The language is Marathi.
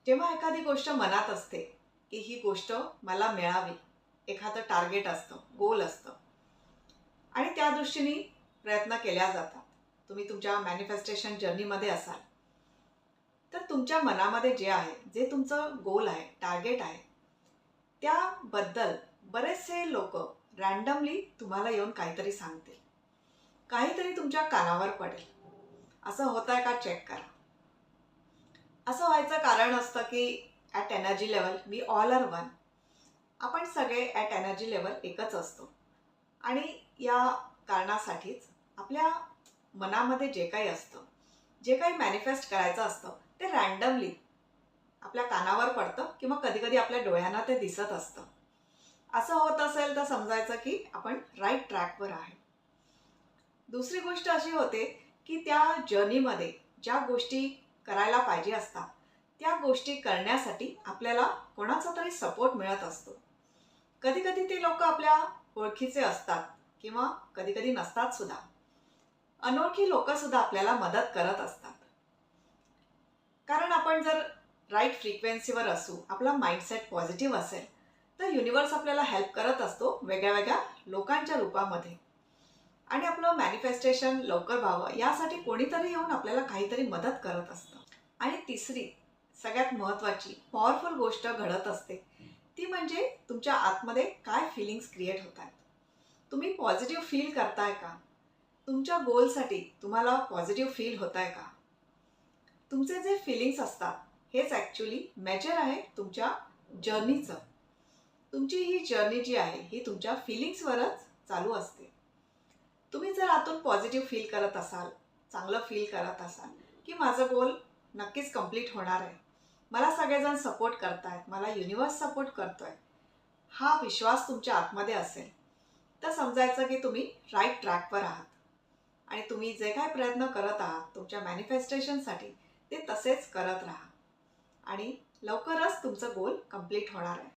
जेव्हा एखादी गोष्ट मनात असते की ही गोष्ट मला मिळावी, एखादं टार्गेट असतं, गोल असतं आणि त्या दृष्टीने प्रयत्न केल्या जातात. तुम्ही तुमच्या मॅनिफेस्टेशन जर्नीमध्ये असाल तर तुमच्या मनामध्ये जे आहे, जे तुमचं गोल आहे, टार्गेट आहे, त्याबद्दल बरेचसे लोक रँडमली तुम्हाला येऊन काहीतरी सांगतील, काहीतरी तुमच्या कानावर पडेल. असं होत आहे का, चेक करा. असं व्हायचं कारण असतं की at energy level we all are one. आपण सगळे ॲट एनर्जी लेवल एकच असतो आणि या कारणासाठीच आपल्या मनामध्ये जे काही असतं, जे काही मॅनिफेस्ट करायचं असतं, ते रँडमली आपल्या कानावर पडतं किंवा कधीकधी आपल्या डोळ्यांना ते दिसत असतं. असं होत असेल तर समजायचं की आपण राईट ट्रॅकवर आहे. दुसरी गोष्ट अशी होते की त्या जर्नीमध्ये ज्या गोष्टी करायला पाहिजे असतात त्या गोष्टी करण्यासाठी आपल्याला कोणाचा तरी सपोर्ट मिळत असतो. कधी कधी ते लोक आपल्या ओळखीचे असतात किंवा कधी कधी नसतात सुद्धा. अनोळखी लोक सुद्धा आपल्याला मदत करत असतात. कारण आपण जर राईट फ्रिक्वेन्सीवर असू, आपला माइंडसेट पॉझिटिव्ह असेल तर युनिवर्स आपल्याला हेल्प करत असतो वेगळ्या वेगळ्या लोकांच्या रूपामध्ये. आणि आपलं मॅनिफेस्टेशन लवकर व्हावं यासाठी कोणीतरी येऊन आपल्याला काहीतरी मदत करत असतं. आणि तिसरी सगळ्यात महत्त्वाची पॉवरफुल गोष्ट घडत असते ती म्हणजे तुमच्या आतमध्ये काय फिलिंग्स क्रिएट होत आहेत. तुम्ही पॉझिटिव्ह फील करताय का? तुमच्या गोलसाठी तुम्हाला पॉझिटिव्ह फील होत आहे का? तुमचे जे फिलिंग्स असतात हेच ॲक्च्युली मेजर आहे तुमच्या जर्नीचं. तुमची ही जर्नी जी आहे ही तुमच्या फिलिंग्सवरच चालू असते. तुम्ही जर आतून पॉझिटिव्ह फील करत असाल, चांगलं फील करत असाल की माझं गोल नक्कीच कंप्लीट होणार आहे, मला सगळेजण सपोर्ट करतायत, मला युनिवर्स सपोर्ट करतोय, हा विश्वास तुमच्या आतमध्ये असेल तर समजायचं की तुम्ही राईट ट्रॅकवर आहात. आणि तुम्ही जे काय प्रयत्न करत आहात तुमच्या मॅनिफेस्टेशनसाठी ते तसेच करत राहा आणि लवकरच तुमचं गोल कंप्लीट होणार आहे.